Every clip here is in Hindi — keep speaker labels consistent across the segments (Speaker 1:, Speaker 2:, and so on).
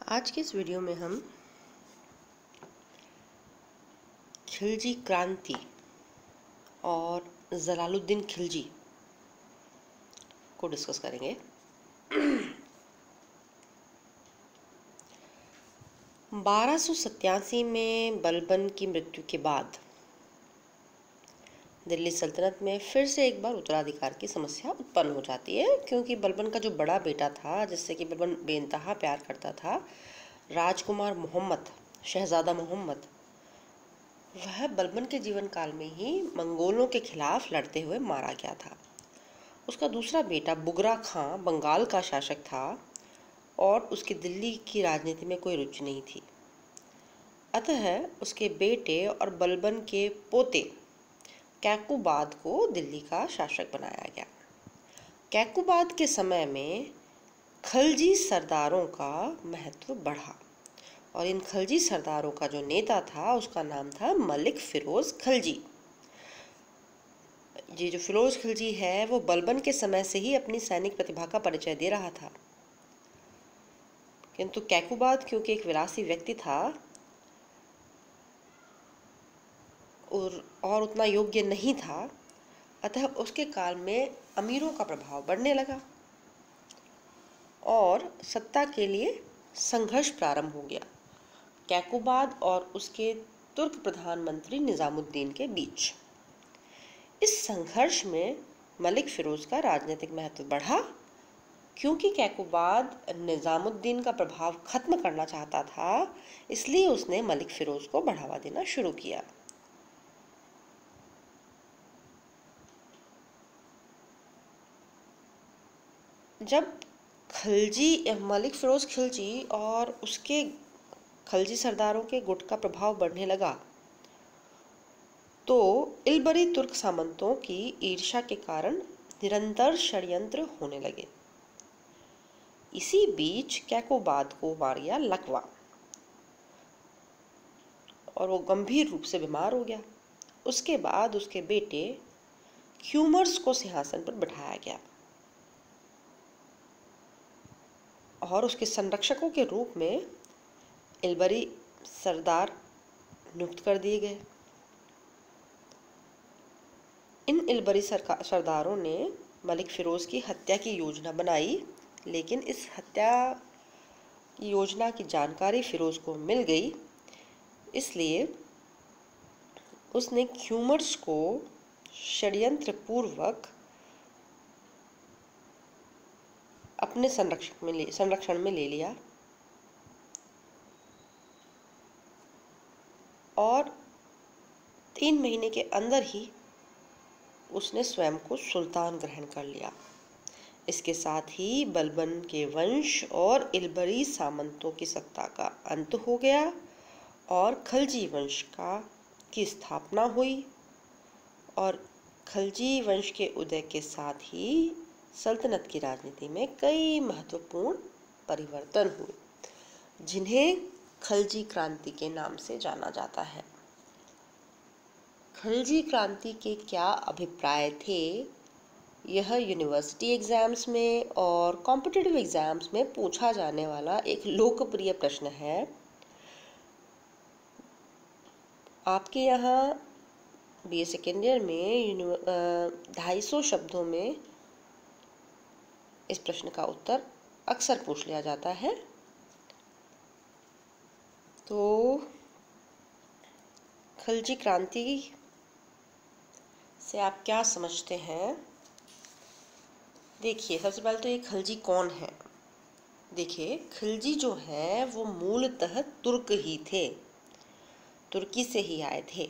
Speaker 1: आज के इस वीडियो में हम खिलजी क्रांति और जलालुद्दीन खिलजी को डिस्कस करेंगे। 1287 में बलबन की मृत्यु के बाद दिल्ली सल्तनत में फिर से एक बार उत्तराधिकार की समस्या उत्पन्न हो जाती है, क्योंकि बलबन का जो बड़ा बेटा था, जिससे कि बलबन बेइंतहा प्यार करता था, राजकुमार मोहम्मद, शहजादा मोहम्मद, वह बलबन के जीवन काल में ही मंगोलों के खिलाफ लड़ते हुए मारा गया था। उसका दूसरा बेटा बुगरा खां बंगाल का शासक था और उसकी दिल्ली की राजनीति में कोई रुचि नहीं थी। अतः उसके बेटे और बलबन के पोते कैकुबाद को दिल्ली का शासक बनाया गया। कैकुबाद के समय में खलजी सरदारों का महत्व बढ़ा और इन खलजी सरदारों का जो नेता था उसका नाम था मलिक फिरोज खलजी। ये जो फिरोज खलजी है वो बलबन के समय से ही अपनी सैनिक प्रतिभा का परिचय दे रहा था, किंतु कैकुबाद क्योंकि एक विलासी व्यक्ति था और उतना योग्य नहीं था, अतः उसके काल में अमीरों का प्रभाव बढ़ने लगा और सत्ता के लिए संघर्ष प्रारंभ हो गया कैकुबाद और उसके तुर्क प्रधानमंत्री निजामुद्दीन के बीच। इस संघर्ष में मलिक फिरोज का राजनीतिक महत्व बढ़ा, क्योंकि कैकुबाद निजामुद्दीन का प्रभाव खत्म करना चाहता था, इसलिए उसने मलिक फिरोज को बढ़ावा देना शुरू किया। जब मलिक फिरोज खिलजी और उसके खलजी सरदारों के गुट का प्रभाव बढ़ने लगा तो इलबरी तुर्क सामंतों की ईर्ष्या के कारण निरंतर षड्यंत्र होने लगे। इसी बीच कैकुबाद को मार गया लकवा और वो गंभीर रूप से बीमार हो गया। उसके बाद उसके बेटे ख्यूमर्स को सिंहासन पर बिठाया गया और उसके संरक्षकों के रूप में इलबरी सरदार नियुक्त कर दिए गए। इन इलबरी सरदारों ने मलिक फिरोज की हत्या की योजना बनाई, लेकिन इस हत्या की योजना की जानकारी फिरोज को मिल गई, इसलिए उसने ख्यूमर्स को षड्यंत्र पूर्वक अपने संरक्षण में ले लिया और 3 महीने के अंदर ही उसने स्वयं को सुल्तान ग्रहण कर लिया। इसके साथ ही बलबन के वंश और इलबरी सामंतों की सत्ता का अंत हो गया और खलजी वंश की स्थापना हुई और खलजी वंश के उदय के साथ ही सल्तनत की राजनीति में कई महत्वपूर्ण परिवर्तन हुए, जिन्हें खलजी क्रांति के नाम से जाना जाता है। खलजी क्रांति के क्या अभिप्राय थे, यह यूनिवर्सिटी एग्जाम्स में और कॉम्पिटिटिव एग्जाम्स में पूछा जाने वाला एक लोकप्रिय प्रश्न है। आपके यहाँ बीए सेकेंड ईयर में 250 शब्दों में इस प्रश्न का उत्तर अक्सर पूछ लिया जाता है। तो खलजी क्रांति से आप क्या समझते हैं? देखिए, सबसे पहले तो ये खलजी कौन है। देखिए, खिलजी जो है वो मूलतः तुर्क ही थे, तुर्की से ही आए थे,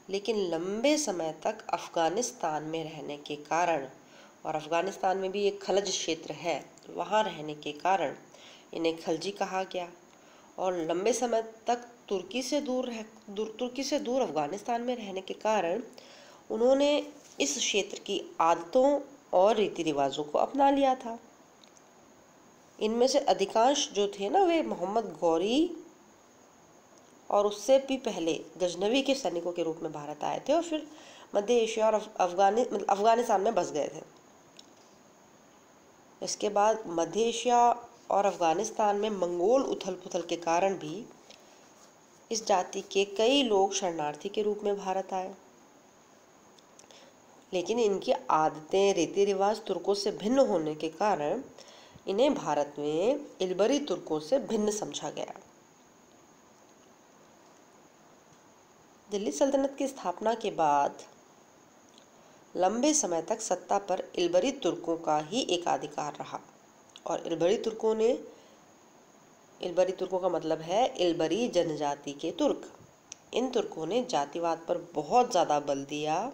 Speaker 1: लेकिन लंबे समय तक अफ़गानिस्तान में रहने के कारण, और अफ़गानिस्तान में भी एक खलज क्षेत्र है, वहाँ रहने के कारण इन्हें खलजी कहा गया और लंबे समय तक तुर्की से दूर अफ़गानिस्तान में रहने के कारण उन्होंने इस क्षेत्र की आदतों और रीति रिवाजों को अपना लिया था। इनमें से अधिकांश जो थे ना, वे मोहम्मद गौरी और उससे भी पहले गजनवी के सैनिकों के रूप में भारत आए थे और फिर मध्य एशिया और अफ़गानिस्तान में बस गए थे। इसके बाद मध्य एशिया और अफगानिस्तान में मंगोल उथल पुथल के कारण भी इस जाति के कई लोग शरणार्थी के रूप में भारत आए, लेकिन इनकी आदतें रीति रिवाज तुर्कों से भिन्न होने के कारण इन्हें भारत में इल्बरी तुर्कों से भिन्न समझा गया। दिल्ली सल्तनत की स्थापना के बाद लंबे समय तक सत्ता पर इल्बरी तुर्कों का ही एकाधिकार रहा और इल्बरी तुर्कों का मतलब है इल्बरी जनजाति के तुर्क। इन तुर्कों ने जातिवाद पर बहुत ज़्यादा बल दिया।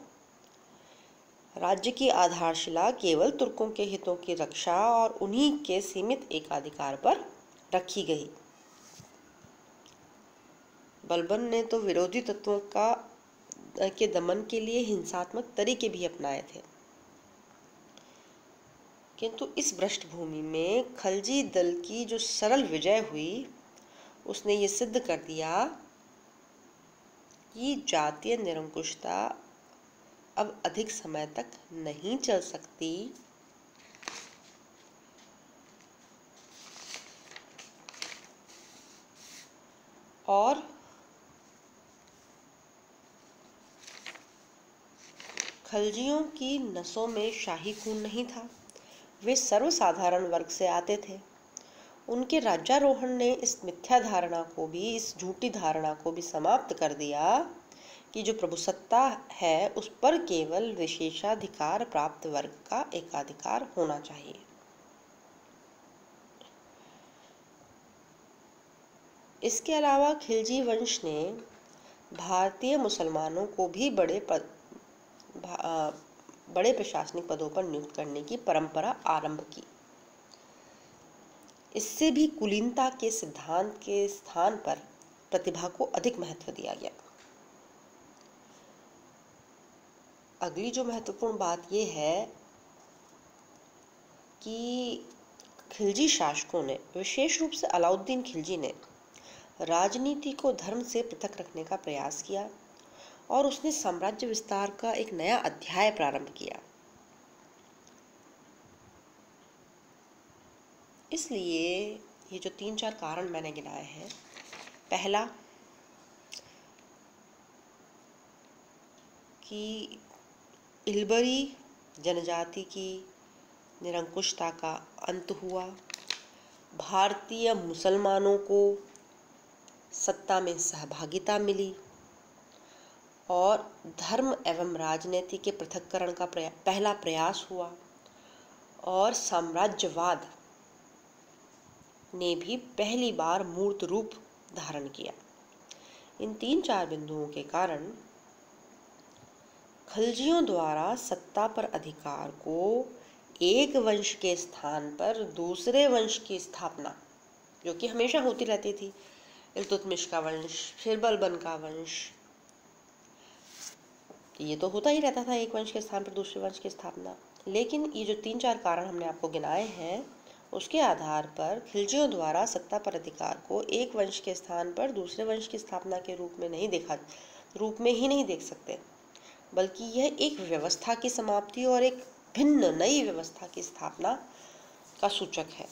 Speaker 1: राज्य की आधारशिला केवल तुर्कों के हितों की रक्षा और उन्हीं के सीमित एकाधिकार पर रखी गई। बलबन ने तो विरोधी तत्वों के दमन के लिए हिंसात्मक तरीके भी अपनाए थे, किंतु इस पृष्ठभूमि में खलजी दल की जो सरल विजय हुई उसने ये सिद्ध कर दिया कि जातीय निरंकुशता अब अधिक समय तक नहीं चल सकती और खलजियों की नसों में शाही खून नहीं था। वे सर्वसाधारण वर्ग से आते थे। उनके राज्यारोहण ने इस मिथ्या धारणा को भी, इस झूठी धारणा को भी समाप्त कर दिया कि जो प्रभुसत्ता है उस पर केवल विशेषाधिकार प्राप्त वर्ग का एकाधिकार होना चाहिए। इसके अलावा खिलजी वंश ने भारतीय मुसलमानों को भी बड़े प्रशासनिक पदों पर नियुक्त करने की परंपरा आरंभ की। इससे भी कुलीनता के सिद्धांत के स्थान पर प्रतिभा को अधिक महत्व दिया गया। अगली जो महत्वपूर्ण बात यह है कि खिलजी शासकों ने, विशेष रूप से अलाउद्दीन खिलजी ने, राजनीति को धर्म से पृथक रखने का प्रयास किया और उसने साम्राज्य विस्तार का एक नया अध्याय प्रारंभ किया। इसलिए ये जो 3-4 कारण मैंने गिनाए हैं, पहला कि इल्बरी जनजाति की निरंकुशता का अंत हुआ, भारतीय मुसलमानों को सत्ता में सहभागिता मिली और धर्म एवं राजनीति के पृथक्करण का पहला प्रयास हुआ और साम्राज्यवाद ने भी पहली बार मूर्त रूप धारण किया। इन 3-4 बिंदुओं के कारण खलजियों द्वारा सत्ता पर अधिकार को एक वंश के स्थान पर दूसरे वंश की स्थापना, जो कि हमेशा होती रहती थी, इल्तुतमिश का वंश, फिर बलबन का वंश, ये तो होता ही रहता था, एक वंश के स्थान पर दूसरे वंश की स्थापना। लेकिन ये जो 3-4 कारण हमने आपको गिनाए हैं, उसके आधार पर खिलजियों द्वारा सत्ता पर अधिकार को एक वंश के स्थान पर दूसरे वंश की स्थापना के रूप में ही नहीं देख सकते, बल्कि यह एक व्यवस्था की समाप्ति और एक भिन्न नई व्यवस्था की स्थापना का सूचक है।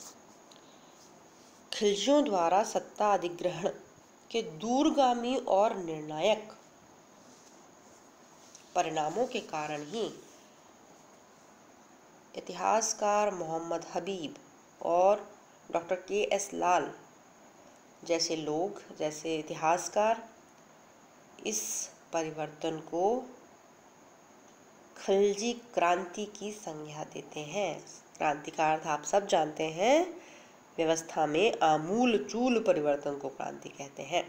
Speaker 1: खिलजियों द्वारा सत्ता अधिग्रहण के दूरगामी और निर्णायक परिणामों के कारण ही इतिहासकार मोहम्मद हबीब और डॉक्टर के.एस. लाल जैसे इतिहासकार इस परिवर्तन को खिलजी क्रांति की संज्ञा देते हैं। क्रांति का अर्थ आप सब जानते हैं, व्यवस्था में आमूल चूल परिवर्तन को क्रांति कहते हैं।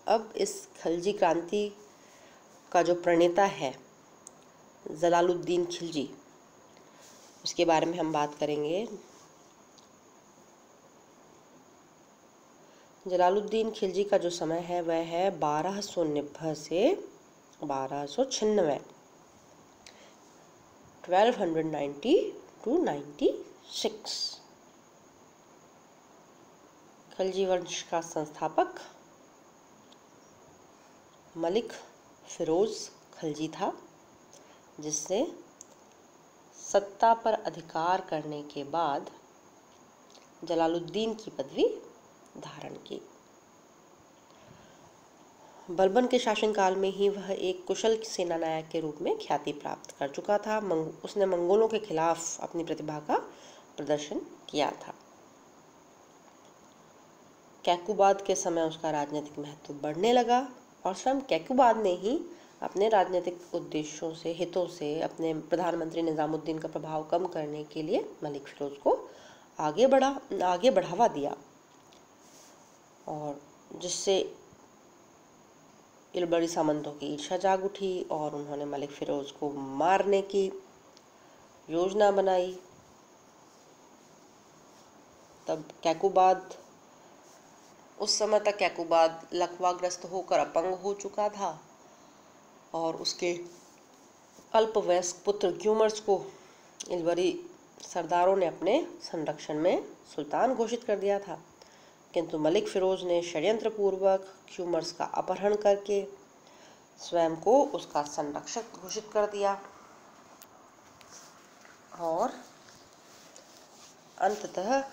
Speaker 1: अब इस खिलजी क्रांति का जो प्रणेता है जलालुद्दीन खिलजी, उसके बारे में हम बात करेंगे। जलालुद्दीन खिलजी का जो समय है वह है 1290 से 1296, 1290 to 96। खिलजी वंश का संस्थापक मलिक फिरोज खिलजी था, जिससे सत्ता पर अधिकार करने के बाद जलालुद्दीन की पदवी धारण की। बलबन के शासनकाल में ही वह एक कुशल सेनानायक के रूप में ख्याति प्राप्त कर चुका था। उसने मंगोलों के खिलाफ अपनी प्रतिभा का प्रदर्शन किया था। कैकुबाद के समय उसका राजनीतिक महत्व बढ़ने लगा और स्वयं कैकुबाद ने ही अपने राजनीतिक उद्देश्यों से, हितों से अपने प्रधानमंत्री निजामुद्दीन का प्रभाव कम करने के लिए मलिक फिरोज को आगे बढ़ावा दिया, और जिससे इलबरी सामंतों की ईर्ष्या जाग उठी और उन्होंने मलिक फिरोज को मारने की योजना बनाई। तब कैकुबाद, उस समय तक कैकुबाद लकवाग्रस्त होकर अपंग हो चुका था और उसके अल्पवयस्क पुत्र ग्यूमर्स को इलबरी सरदारों ने अपने संरक्षण में सुल्तान घोषित कर दिया था। किंतु मलिक फिरोज ने षड्यंत्र पूर्वक ग्यूमर्स का अपहरण करके स्वयं को उसका संरक्षक घोषित कर दिया और अंततः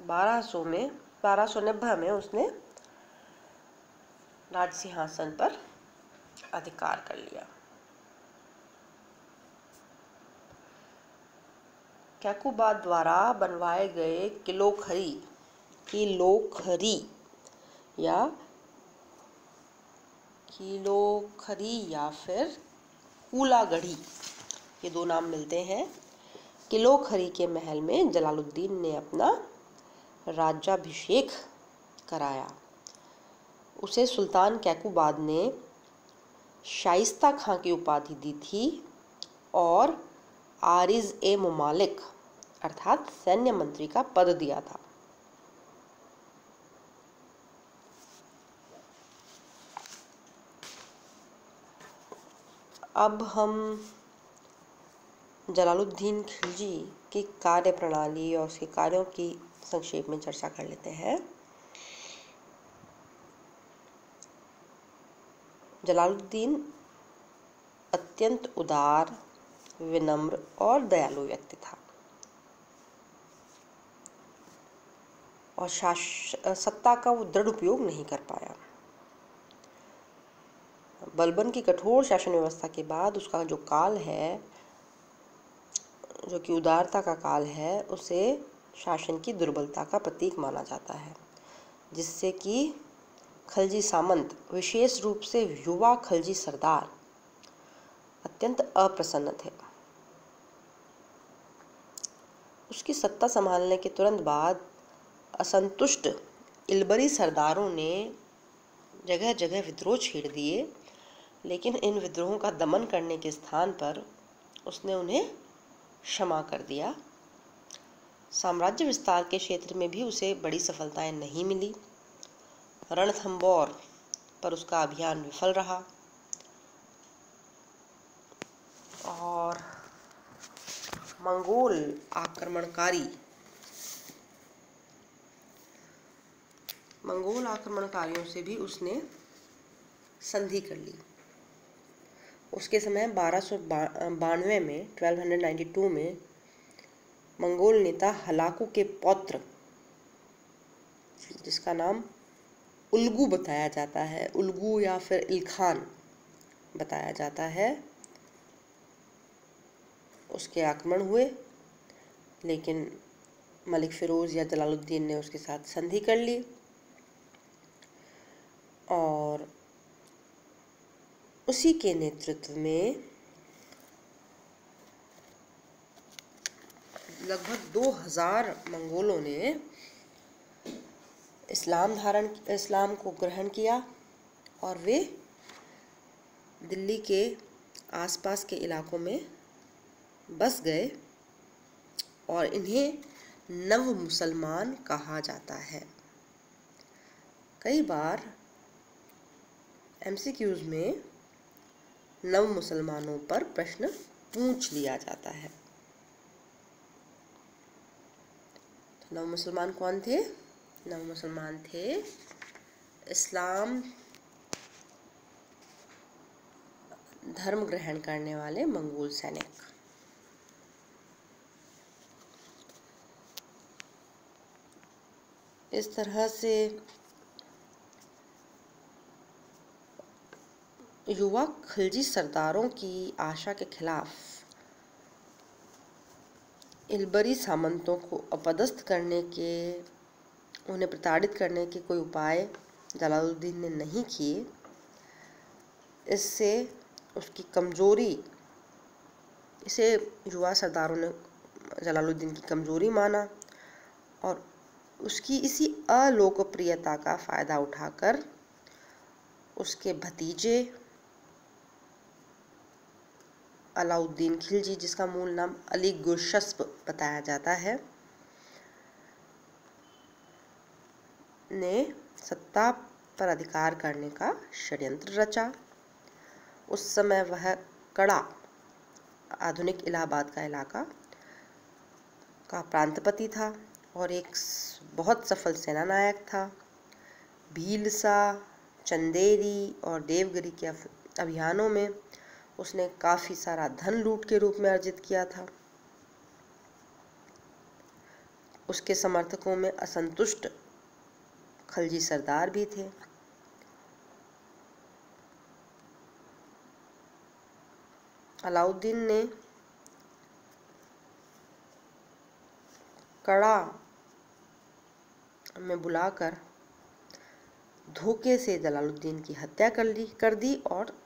Speaker 1: 1290 में उसने राज सिंहासन पर अधिकार कर लिया। कैकुबाद द्वारा बनवाए गए किलोखरी या फिर कूलागढ़ी, ये दो नाम मिलते हैं। किलोखरी के महल में जलालुद्दीन ने अपना राज्याभिषेक कराया। उसे सुल्तान कैकुबाद ने शाइस्ता खां की उपाधि दी थी और आरिज ए मुमालिक अर्थात सैन्य मंत्री का पद दिया था। अब हम जलालुद्दीन खिलजी की कार्य प्रणाली और उसके कार्यों की संक्षेप में चर्चा कर लेते हैं। जलालुद्दीन अत्यंत उदार, विनम्र और दयालु व्यक्ति था और सत्ता का वो दृढ़ उपयोग नहीं कर पाया। बलबन की कठोर शासन व्यवस्था के बाद उसका जो काल है, जो कि उदारता का काल है, उसे शासन की दुर्बलता का प्रतीक माना जाता है, जिससे कि खलजी सामंत, विशेष रूप से युवा खलजी सरदार, अत्यंत अप्रसन्न थे। उसकी सत्ता संभालने के तुरंत बाद असंतुष्ट इलबरी सरदारों ने जगह जगह विद्रोह छेड़ दिए, लेकिन इन विद्रोहों का दमन करने के स्थान पर उसने उन्हें क्षमा कर दिया। साम्राज्य विस्तार के क्षेत्र में भी उसे बड़ी सफलताएं नहीं मिली। रणथंबोर पर उसका अभियान विफल रहा और मंगोल आक्रमणकारियों से भी उसने संधि कर ली। उसके समय 1292 में 1292 में मंगोल नेता हलाकू के पौत्र, जिसका नाम उल्गू बताया जाता है, उल्गू या फिर इलखान बताया जाता है, उसके आक्रमण हुए, लेकिन मलिक फिरोज या जलालुद्दीन ने उसके साथ संधि कर ली और उसी के नेतृत्व में लगभग 2000 मंगोलों ने इस्लाम को ग्रहण किया और वे दिल्ली के आसपास के इलाकों में बस गए और इन्हें नव मुसलमान कहा जाता है। कई बार MCQs में नव मुसलमानों पर प्रश्न पूछ लिया जाता है। तो नव मुसलमान कौन थे? नव मुसलमान थे धर्म ग्रहण करने वाले मंगोल सैनिक। इस तरह से युवा खिलजी सरदारों की आशा के खिलाफ इल्बरी सामंतों को अपदस्थ करने के, उन्हें प्रताड़ित करने के कोई उपाय जलालुद्दीन ने नहीं किए। इससे उसकी कमज़ोरी, इसे युवा सरदारों ने जलालुद्दीन की कमज़ोरी माना और उसकी इसी अलोकप्रियता का फ़ायदा उठाकर उसके भतीजे अलाउद्दीन खिलजी, जिसका मूल नाम अली गुरशस्प बताया जाता है, ने सत्ता पर अधिकार करने का षड्यंत्र रचा। उस समय वह कड़ा, आधुनिक इलाहाबाद का इलाका का प्रांतपति था और एक बहुत सफल सेनानायक था। भीलसा, चंदेरी और देवगिरी के अभियानों में उसने काफ़ी सारा धन लूट के रूप में अर्जित किया था। उसके समर्थकों में असंतुष्ट खलजी सरदार भी थे। अलाउद्दीन ने कड़ा में बुलाकर धोखे से जलालुद्दीन की हत्या कर दी और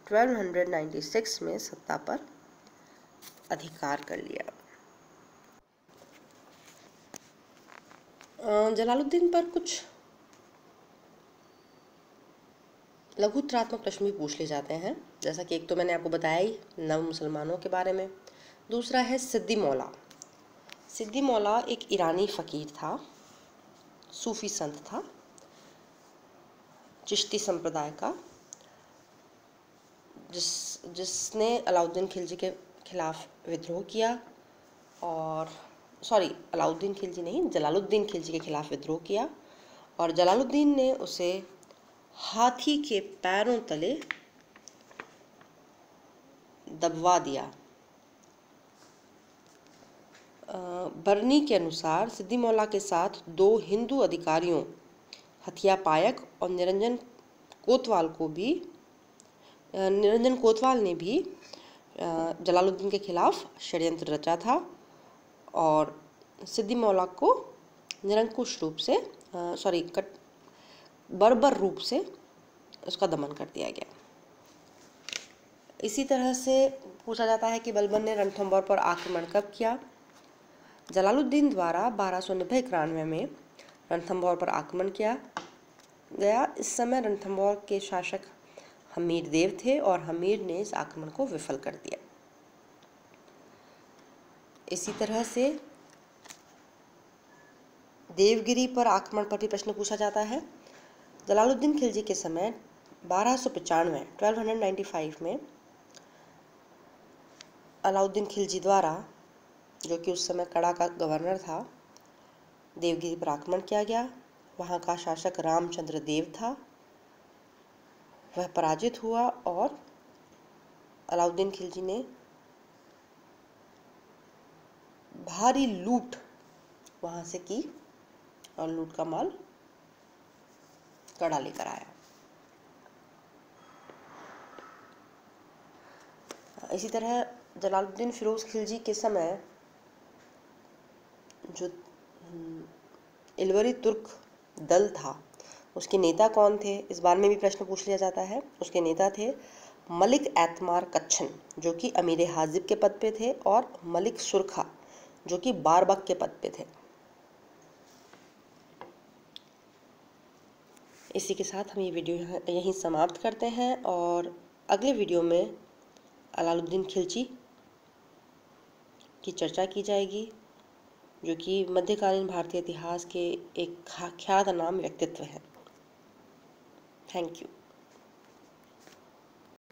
Speaker 1: 1296 में सत्ता पर अधिकार कर लिया। जलालुद्दीन पर कुछ लघुतरात्मक प्रश्न भी पूछ ले जाते हैं, जैसा कि एक तो मैंने आपको बताया ही नव मुसलमानों के बारे में। दूसरा है सिद्दी मौला। सिद्दी मौला एक ईरानी फ़कीर था, सूफी संत था, चिश्ती संप्रदाय का, जिसने अलाउद्दीन खिलजी के खिलाफ विद्रोह किया और अलाउद्दीन खिलजी नहीं, जलालुद्दीन खिलजी के खिलाफ विद्रोह किया और जलालुद्दीन ने उसे हाथी के पैरों तले दबवा दिया। बरनी के अनुसार सिद्दी मौला के साथ 2 हिंदू अधिकारियों हथिया पायक और निरंजन कोतवाल ने भी जलालुद्दीन के खिलाफ षड्यंत्र रचा था और सिद्दी मौला को निरंकुश रूप से बर्बर रूप से उसका दमन कर दिया गया। इसी तरह से पूछा जाता है कि बलबन ने रणथंभौर पर आक्रमण कब किया। जलालुद्दीन द्वारा 1290-91 में रणथंभौर पर आक्रमण किया गया। इस समय रणथंभौर के शासक हमीर देव थे और हमीर ने इस आक्रमण को विफल कर दिया। इसी तरह से देवगिरी पर आक्रमण पर भी प्रश्न पूछा जाता है। जलालुद्दीन खिलजी के समय 1295 में अलाउद्दीन खिलजी द्वारा, जो कि उस समय कड़ा का गवर्नर था, देवगिरी पर आक्रमण किया गया। वहाँ का शासक रामचंद्र देव था, वह पराजित हुआ और अलाउद्दीन खिलजी ने भारी लूट वहाँ से की और लूट का माल कड़ा लेकर आया। इसी तरह जलालुद्दीन फिरोज खिलजी के समय जो इल्वरी तुर्क दल था, उसके नेता कौन थे, इस बारे में भी प्रश्न पूछ लिया जाता है। उसके नेता थे मलिक एतमार कच्छन, जो कि अमीर हाजिब के पद पे थे, और मलिक सुरखा, जो कि बारबक के पद पे थे। इसी के साथ हम ये वीडियो यहीं समाप्त करते हैं और अगले वीडियो में अलाउद्दीन खिलजी की चर्चा की जाएगी, जो कि मध्यकालीन भारतीय इतिहास के एक ख्यातनाम व्यक्तित्व हैं। Thank you.